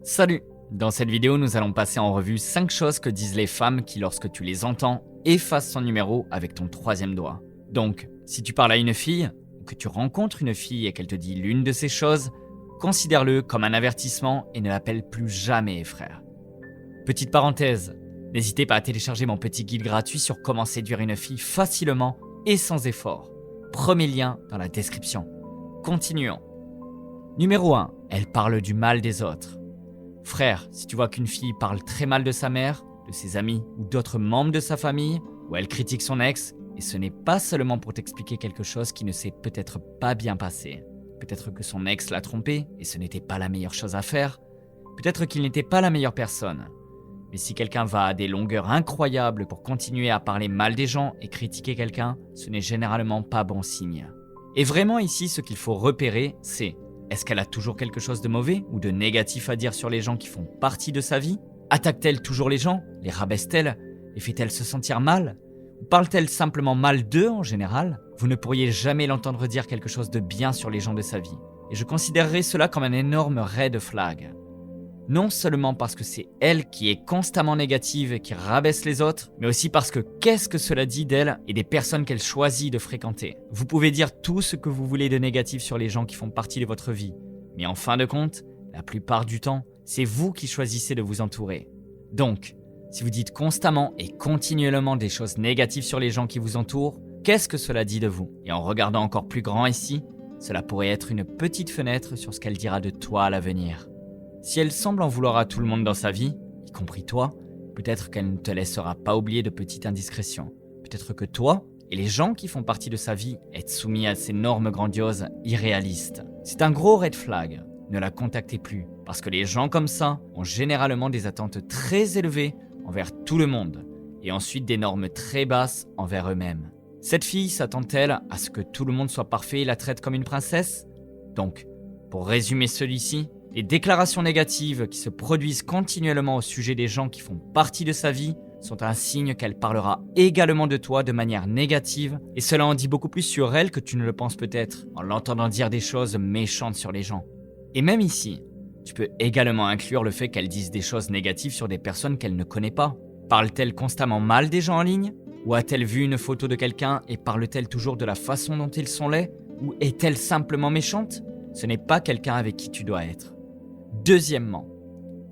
Salut! Dans cette vidéo, nous allons passer en revue 5 choses que disent les femmes qui, lorsque tu les entends, effacent son numéro avec ton troisième doigt. Donc, si tu parles à une fille, ou que tu rencontres une fille et qu'elle te dit l'une de ces choses, considère-le comme un avertissement et ne l'appelle plus jamais frère. Petite parenthèse, n'hésitez pas à télécharger mon petit guide gratuit sur comment séduire une fille facilement et sans effort. Premier lien dans la description. Continuons. Numéro 1, elle parle du mal des autres. Frère, si tu vois qu'une fille parle très mal de sa mère, de ses amis ou d'autres membres de sa famille, ou elle critique son ex, et ce n'est pas seulement pour t'expliquer quelque chose qui ne s'est peut-être pas bien passé. Peut-être que son ex l'a trompé et ce n'était pas la meilleure chose à faire. Peut-être qu'il n'était pas la meilleure personne. Mais si quelqu'un va à des longueurs incroyables pour continuer à parler mal des gens et critiquer quelqu'un, ce n'est généralement pas bon signe. Et vraiment ici, ce qu'il faut repérer, c'est: est-ce qu'elle a toujours quelque chose de mauvais ou de négatif à dire sur les gens qui font partie de sa vie? Attaque-t-elle toujours les gens? Les rabaisse-t-elle? Les fait-elle se sentir mal? Ou parle-t-elle simplement mal d'eux en général? Vous ne pourriez jamais l'entendre dire quelque chose de bien sur les gens de sa vie. Et je considérerais cela comme un énorme red flag. Non seulement parce que c'est elle qui est constamment négative et qui rabaisse les autres, mais aussi parce que qu'est-ce que cela dit d'elle et des personnes qu'elle choisit de fréquenter. Vous pouvez dire tout ce que vous voulez de négatif sur les gens qui font partie de votre vie, mais en fin de compte, la plupart du temps, c'est vous qui choisissez de vous entourer. Donc, si vous dites constamment et continuellement des choses négatives sur les gens qui vous entourent, qu'est-ce que cela dit de vous? Et en regardant encore plus grand ici, cela pourrait être une petite fenêtre sur ce qu'elle dira de toi à l'avenir. Si elle semble en vouloir à tout le monde dans sa vie, y compris toi, peut-être qu'elle ne te laissera pas oublier de petites indiscrétions. Peut-être que toi et les gens qui font partie de sa vie êtes soumis à ces normes grandioses, irréalistes. C'est un gros red flag. Ne la contactez plus, parce que les gens comme ça ont généralement des attentes très élevées envers tout le monde, et ensuite des normes très basses envers eux-mêmes. Cette fille s'attend-elle à ce que tout le monde soit parfait et la traite comme une princesse? Donc, pour résumer celui-ci, les déclarations négatives qui se produisent continuellement au sujet des gens qui font partie de sa vie sont un signe qu'elle parlera également de toi de manière négative, et cela en dit beaucoup plus sur elle que tu ne le penses peut-être en l'entendant dire des choses méchantes sur les gens. Et même ici, tu peux également inclure le fait qu'elle dise des choses négatives sur des personnes qu'elle ne connaît pas. Parle-t-elle constamment mal des gens en ligne? Ou a-t-elle vu une photo de quelqu'un et parle-t-elle toujours de la façon dont ils sont laids? Ou est-elle simplement méchante? Ce n'est pas quelqu'un avec qui tu dois être. Deuxièmement,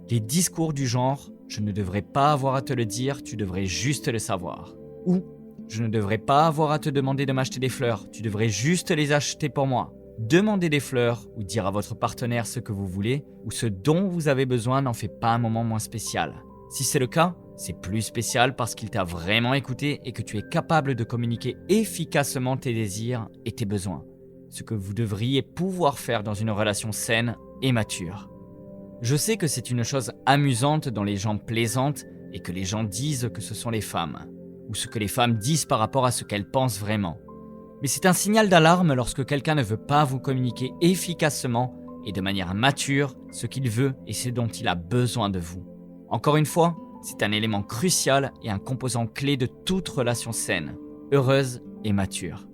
les discours du genre « je ne devrais pas avoir à te le dire, tu devrais juste le savoir » ou « je ne devrais pas avoir à te demander de m'acheter des fleurs, tu devrais juste les acheter pour moi ». Demander des fleurs ou dire à votre partenaire ce que vous voulez ou ce dont vous avez besoin n'en fait pas un moment moins spécial. Si c'est le cas, c'est plus spécial parce qu'il t'a vraiment écouté et que tu es capable de communiquer efficacement tes désirs et tes besoins. Ce que vous devriez pouvoir faire dans une relation saine et mature. Je sais que c'est une chose amusante dont les gens plaisantent et que les gens disent que ce sont les femmes, ou ce que les femmes disent par rapport à ce qu'elles pensent vraiment. Mais c'est un signal d'alarme lorsque quelqu'un ne veut pas vous communiquer efficacement et de manière mature ce qu'il veut et ce dont il a besoin de vous. Encore une fois, c'est un élément crucial et un composant clé de toute relation saine, heureuse et mature.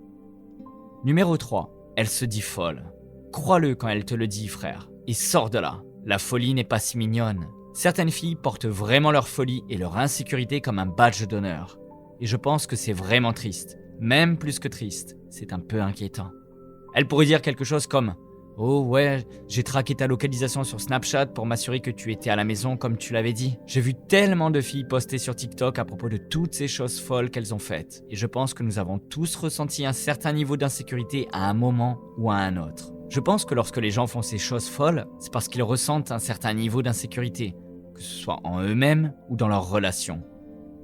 Numéro 3, elle se dit folle. Crois-le quand elle te le dit, frère, et sors de là. La folie n'est pas si mignonne. Certaines filles portent vraiment leur folie et leur insécurité comme un badge d'honneur. Et je pense que c'est vraiment triste. Même plus que triste, c'est un peu inquiétant. Elle pourrait dire quelque chose comme « Oh ouais, j'ai traqué ta localisation sur Snapchat pour m'assurer que tu étais à la maison comme tu l'avais dit. J'ai vu tellement de filles poster sur TikTok à propos de toutes ces choses folles qu'elles ont faites. Et je pense que nous avons tous ressenti un certain niveau d'insécurité à un moment ou à un autre. Je pense que lorsque les gens font ces choses folles, c'est parce qu'ils ressentent un certain niveau d'insécurité, que ce soit en eux-mêmes ou dans leurs relations.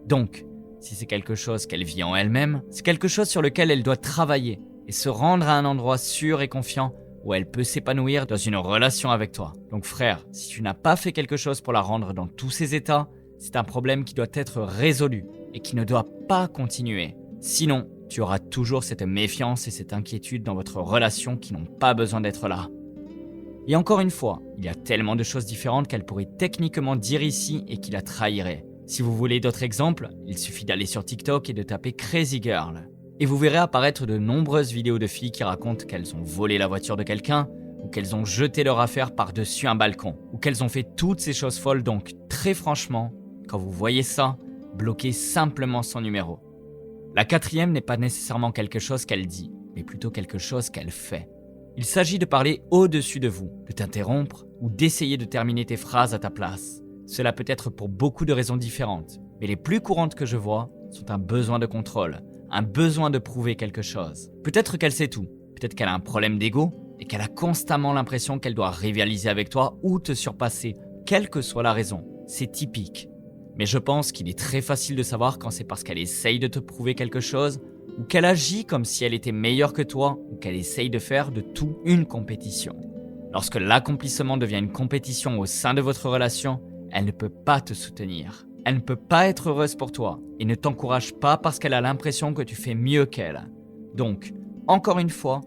Donc, si c'est quelque chose qu'elle vit en elle-même, c'est quelque chose sur lequel elle doit travailler et se rendre à un endroit sûr et confiant où elle peut s'épanouir dans une relation avec toi. Donc frère, si tu n'as pas fait quelque chose pour la rendre dans tous ces états, c'est un problème qui doit être résolu et qui ne doit pas continuer. Sinon, tu auras toujours cette méfiance et cette inquiétude dans votre relation qui n'ont pas besoin d'être là. Et encore une fois, il y a tellement de choses différentes qu'elle pourrait techniquement dire ici et qui la trahiraient. Si vous voulez d'autres exemples, il suffit d'aller sur TikTok et de taper Crazy Girl. Et vous verrez apparaître de nombreuses vidéos de filles qui racontent qu'elles ont volé la voiture de quelqu'un, ou qu'elles ont jeté leur affaire par-dessus un balcon, ou qu'elles ont fait toutes ces choses folles. Donc très franchement, quand vous voyez ça, bloquez simplement son numéro. La quatrième n'est pas nécessairement quelque chose qu'elle dit, mais plutôt quelque chose qu'elle fait. Il s'agit de parler au-dessus de vous, de t'interrompre ou d'essayer de terminer tes phrases à ta place. Cela peut être pour beaucoup de raisons différentes, mais les plus courantes que je vois sont un besoin de contrôle, un besoin de prouver quelque chose. Peut-être qu'elle sait tout, peut-être qu'elle a un problème d'ego et qu'elle a constamment l'impression qu'elle doit rivaliser avec toi ou te surpasser, quelle que soit la raison. C'est typique. Mais je pense qu'il est très facile de savoir quand c'est parce qu'elle essaye de te prouver quelque chose, ou qu'elle agit comme si elle était meilleure que toi, ou qu'elle essaye de faire de tout une compétition. Lorsque l'accomplissement devient une compétition au sein de votre relation, elle ne peut pas te soutenir. Elle ne peut pas être heureuse pour toi et ne t'encourage pas parce qu'elle a l'impression que tu fais mieux qu'elle. Donc, encore une fois,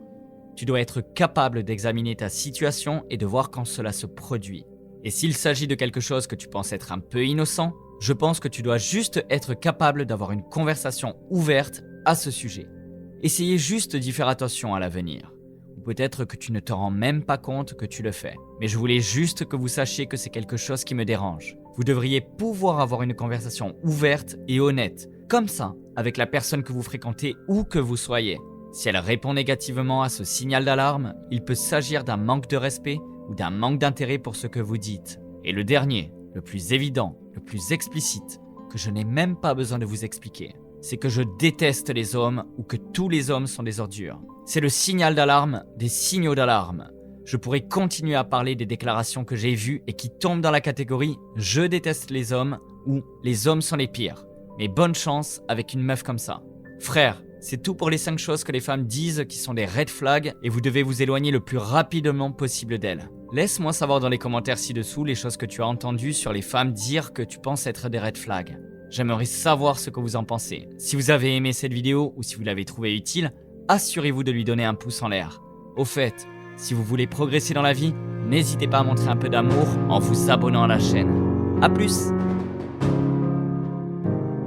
tu dois être capable d'examiner ta situation et de voir quand cela se produit. Et s'il s'agit de quelque chose que tu penses être un peu innocent, je pense que tu dois juste être capable d'avoir une conversation ouverte à ce sujet. Essayez juste d'y faire attention à l'avenir. Ou peut-être que tu ne te rends même pas compte que tu le fais. Mais je voulais juste que vous sachiez que c'est quelque chose qui me dérange. Vous devriez pouvoir avoir une conversation ouverte et honnête, comme ça, avec la personne que vous fréquentez où que vous soyez. Si elle répond négativement à ce signal d'alarme, il peut s'agir d'un manque de respect ou d'un manque d'intérêt pour ce que vous dites. Et le dernier, le plus évident, le plus explicite, que je n'ai même pas besoin de vous expliquer, c'est que je déteste les hommes ou que tous les hommes sont des ordures. C'est le signal d'alarme des signaux d'alarme. Je pourrais continuer à parler des déclarations que j'ai vues et qui tombent dans la catégorie « je déteste les hommes » ou « les hommes sont les pires ». Mais bonne chance avec une meuf comme ça. Frère, c'est tout pour les 5 choses que les femmes disent qui sont des red flags et vous devez vous éloigner le plus rapidement possible d'elles. Laisse-moi savoir dans les commentaires ci-dessous les choses que tu as entendues sur les femmes dire que tu penses être des red flags. J'aimerais savoir ce que vous en pensez. Si vous avez aimé cette vidéo ou si vous l'avez trouvée utile, assurez-vous de lui donner un pouce en l'air. Au fait, si vous voulez progresser dans la vie, n'hésitez pas à montrer un peu d'amour en vous abonnant à la chaîne. A plus!